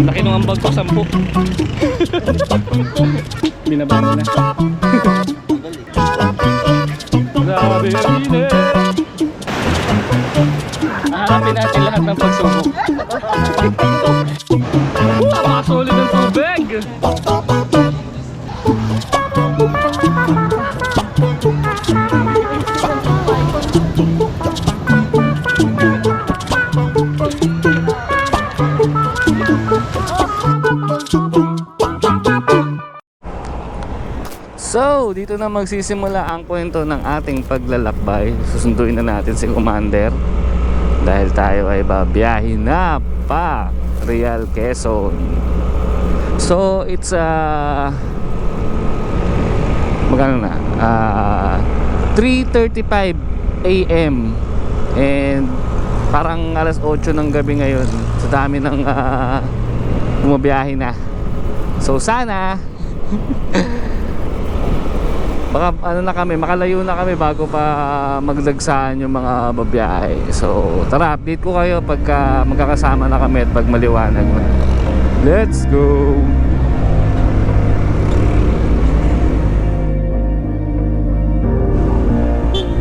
Laki nung ambag ko, 10. Binaba mo na. Grabe yung init. Hahanapin natin lahat ng pagsubok. Napakasolid ng tubig. So, dito na magsisimula ang kwento ng ating paglalakbay. Susunduin na natin si Commander dahil tayo ay babiyahin na pa Real Quezon. So, it's magkano na? 3:35 AM and parang alas 8 ng gabi ngayon. Sa dami ng bumabiyahe na. So, sana baka ano na kami, makalayo na kami bago pa magdagsaan yung mga babiyahe. So tara, update ko kayo pagka magkakasama na kami at pag maliwanag na. Let's go!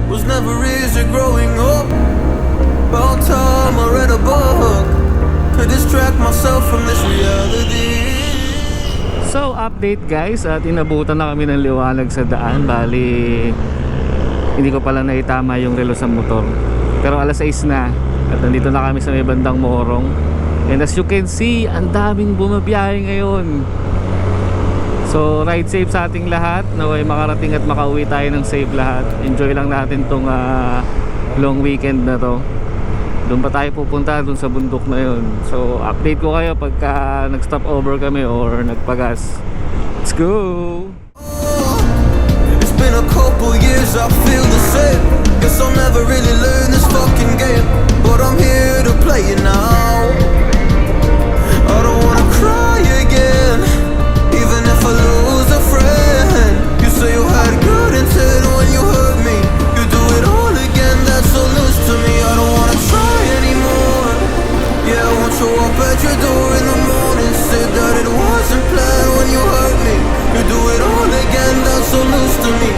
Was never easy growing up. About time I read a book to distract myself from this reality. So update guys, at inabutan na kami ng liwanag sa daan. Bali hindi ko pala naitama yung relo sa motor, pero alas 6 na at nandito na kami sa may bandang Morong. And as you can see, ang daming bumabiyahe ngayon. So ride safe sa ating lahat. Naway makarating at makauwi tayo ng safe lahat. Enjoy lang natin tong long weekend na to. Doon pa tayo pupunta, doon sa bundok na yun. So update ko kayo pagka nag-stop over kami or nagpagas. Let's go! It's been a couple years, I feel the same. Guess I'll never really learn this fucking game, but I'm here to play it now. I don't wanna cry again, even if I lose a friend. You say you had good intent when you hurt me. You do it all again, that's so loose to me. I don't wanna try anymore. Yeah, I won't show up at your door in the morning. Said that it wasn't planned when you hurt me. You do it all again, that's so loose to me.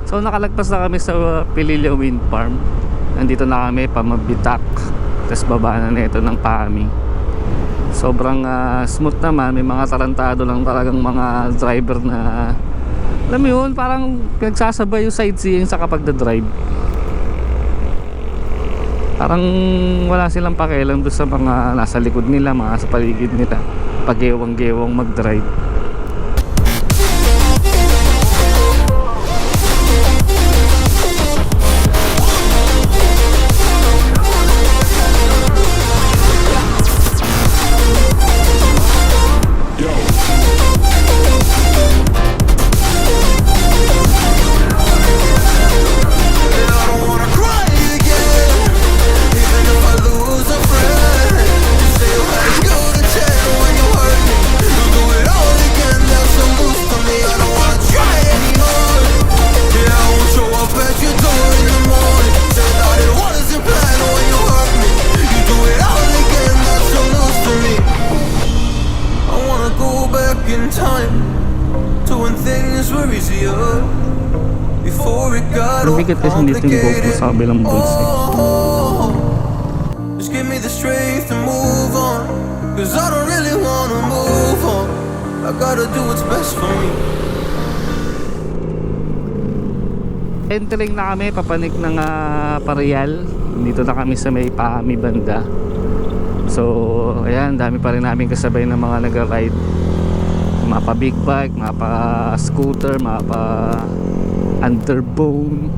So nakalagpas na kami sa Pililla Wind Farm. Nandito na kami pamabitak. Tapos baba na nito ng Pami. Sobrang smooth naman. May mga tarantado lang talagang mga driver na, alam mo yun, parang nagsasabay yung sightseeing sa kapag drive. Parang wala silang pakialam doon sa mga nasa likod nila, mga sa paligid nila. Pag-gewang-gewang mag-drive. Bigat kasi dito yung GoPro sa kabilang bulsa. Just give me the strength to move on, cause I don't really wanna move on. I gotta do what's best for me. Entering na kami, papanik ng Pareal. Dito na kami sa may Pami banda. So ayan, dami pa rin namin kasabay ng mga nag-ride. Mga pa big bike, mga pa scooter, mga pa underbone,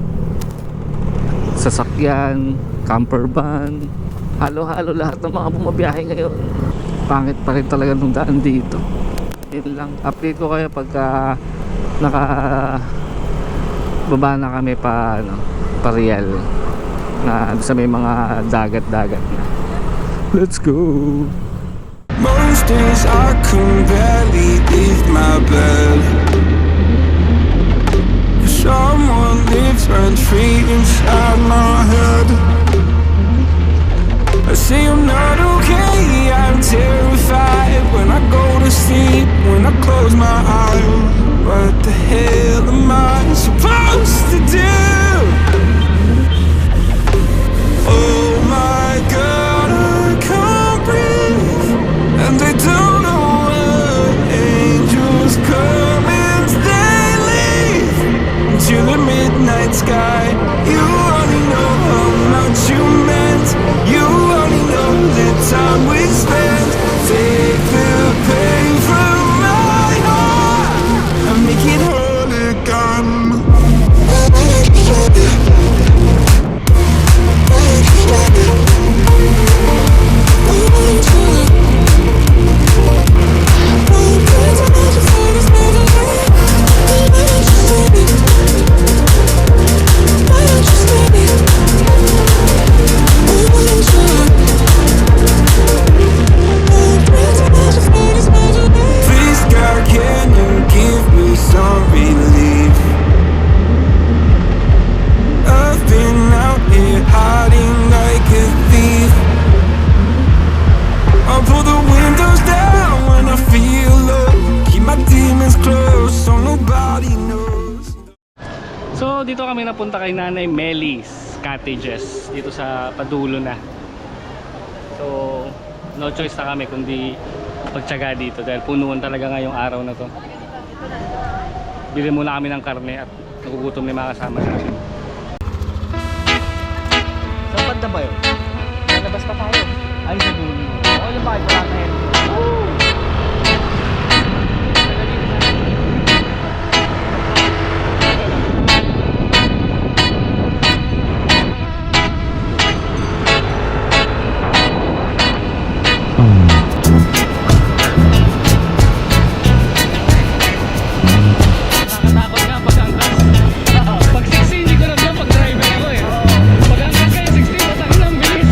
sasakyan, camper van, halo-halo lahat ng mga bumabiyahe ngayon. Pangit pa rin talaga nung daan dito. Yun lang, update ko kayo pagka baba na kami pa Real. na sa may mga dagat-dagat na. Let's go! Most days I can barely leave my bed. Someone lives rent free inside my head. I say I'm not okay, I'm terrified when I go to sleep, when I close my eyes. What the hell am I supposed to do? Oh my God, I can't breathe, and I don't know where angels come and they leave to the midnight sky. You only know how much you meant. You only know the time we spent. Take the pain from my heart and make it whole again. Please God, can you give me some relief? I've been out here hiding like a thief. I'll pull the windows down when I feel low. Keep my demons close so nobody knows. So dito kami napunta kay Nanay Melly's Cottages dito sa Padulo na. So no choice na kami kundi pagtyaga dito dahil punuan talaga ngayong araw na to. Bili muna kami ng karne at nagugutom na yung mga kasama namin. Dapat na ba yun? Nalabas pa tayo. Ay sa dulo. Oo, yung bakit wala na yun. Nakakatakot nga pag angkas. Pag 60 hindi ko ramdam pag driver ako eh. Pag angkas kayo 60 patang ng bilis.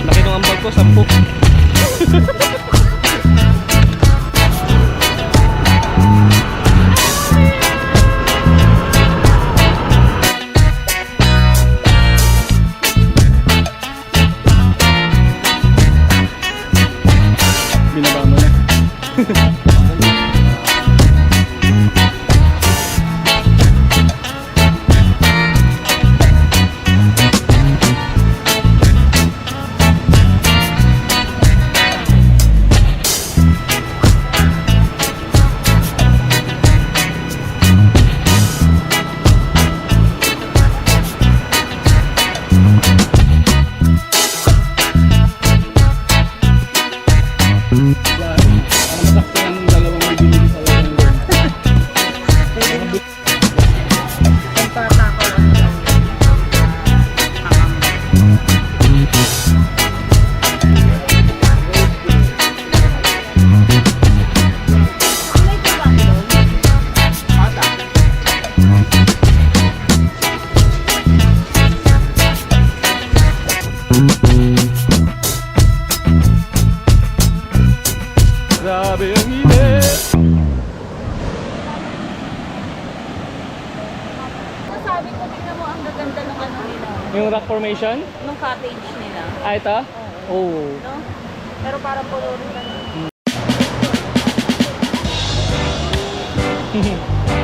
Laki ng ambag ko, 10. Binaba mo na. Grabe ang init. Sabi ko, tingnan mo ang gaganda ng ano nila, Yung rock formation? nung cottage nila. Ah, ito? Oo. No? Pero parang puro rin na.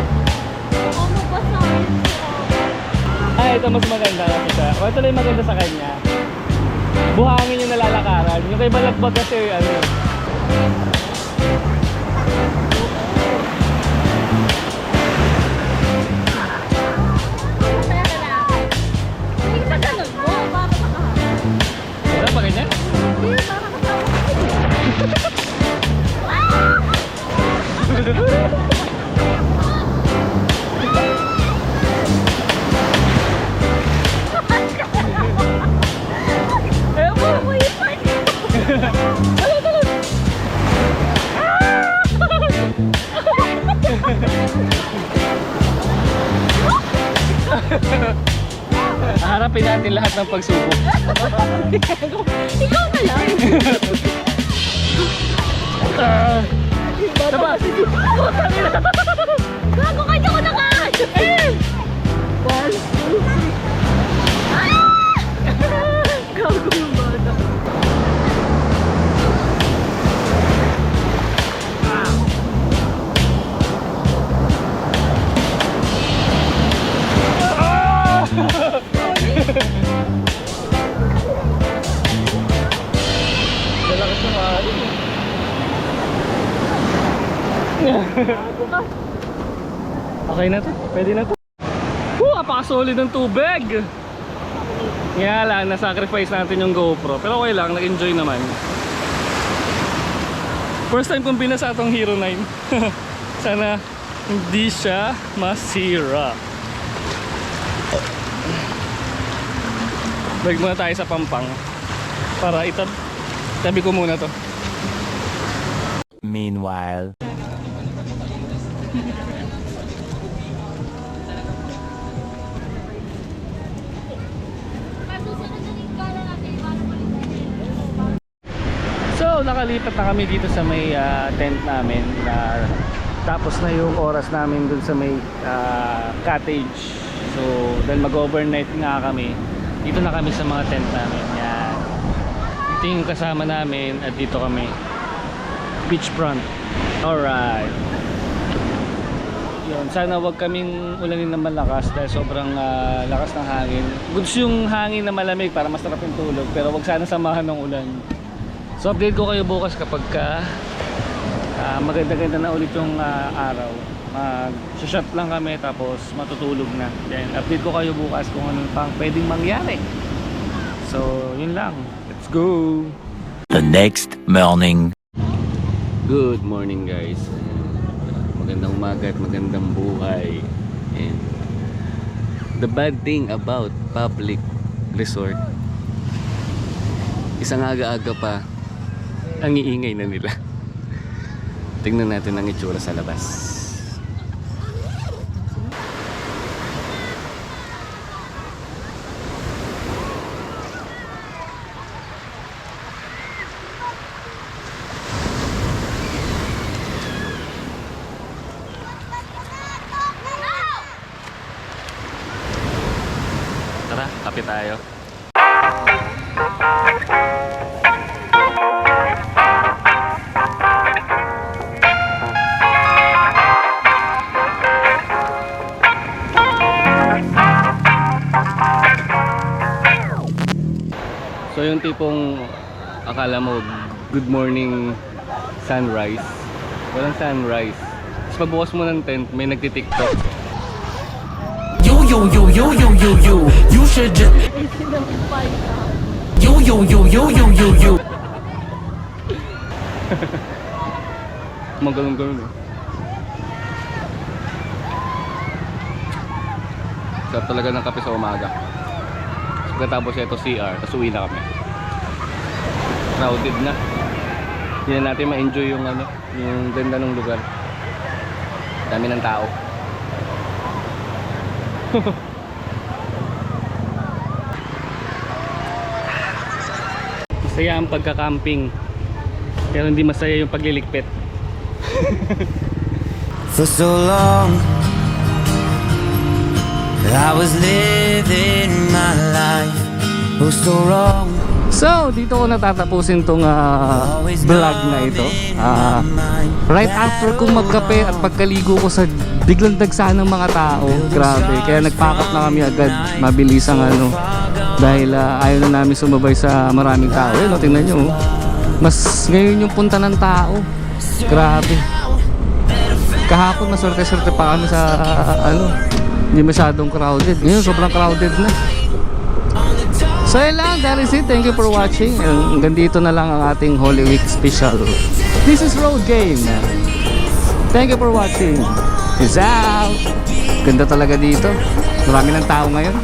Ano ba sa Ah, ito mas maganda kasi. O, ito lang yung maganda sa kanya. Buhangin yung nalalakaran. Yung kay Balagbag kasi, ano, Hindi ba ganun mo? Para makaharap. wala pa ganyan? Hindi, para kasama. Harapin natin lahat ng pagsubok. Ikaw na lang. Diba? Gago ka, hindi ako nakakasya. One, two, three. Gago yung bata. Dalakas na maaari. Okay na to. Pwede na to. Apaka-solid ng tubig. Nga lang, na-sacrifice natin yung GoPro. Pero okay lang, nag-enjoy naman. First time kong binasa itong Hero 9. Sana hindi siya masira. Balik muna tayo sa Pampang. Para tabi ko muna to. Meanwhile. So, nakalipat na kami dito sa may tent namin na tapos na yung oras namin dun sa may cottage. So, dahil mag-overnight nga kami, dito na kami sa mga tent namin. Yan. Ito yung kasama namin at dito kami. Beachfront. Alright. Yun, sana wag kaming ulanin na malakas dahil sobrang lakas ng hangin. Goods yung hangin na malamig para masarap yung tulog, pero wag sana samahan ng ulan. So update ko kayo bukas kapag maganda-ganda na ulit yung araw. Mag-shot lang kami tapos matutulog na. Then update ko kayo bukas kung ano pang pwedeng mangyari. So yun lang. Let's go! The next morning. Good morning guys. Magandang umaga at magandang buhay. And the bad thing about public resort, isang aga-aga pa ang iingay na nila. Tingnan natin ang itsura sa labas. Tara, kape tayo. So yung tipong akala mo good morning sunrise, walang sunrise. Tapos pagbukas mo ng tent, may nagti-TikTok. Yo yo yo yo yo yo yo. You should just. Yo yo yo yo yo yo yo. Magaling-galing eh. Sarap talaga ng kape sa umaga. Pagkatapos ito CR, tapos uwi na kami. Crowded na. Hindi na natin ma-enjoy yung yung ganda ng lugar. Dami ng tao. Masaya ang pagka-camping, pero hindi masaya yung pagliligpit. For so long I was living my life, oh so wrong. So, dito ko natatapusin tong vlog na ito. Right after kong magkape at pagkaligo ko sa biglang dagsa ng mga tao. Grabe, kaya nag-pack up na kami agad. Mabilis ang dahil ayaw na namin sumabay sa maraming tao. Yun, tingnan nyo. Mas ngayon yung punta ng tao. Grabe. Kahapon maswerte-swerte pa kami sa hindi masyadong crowded. Ngayon sobrang crowded na. So yun lang, that is it. Thank you for watching. Hanggang dito na lang ang ating Holy Week special. This is Road Game. Thank you for watching. Peace out. Ganda talaga dito. Marami ng tao ngayon.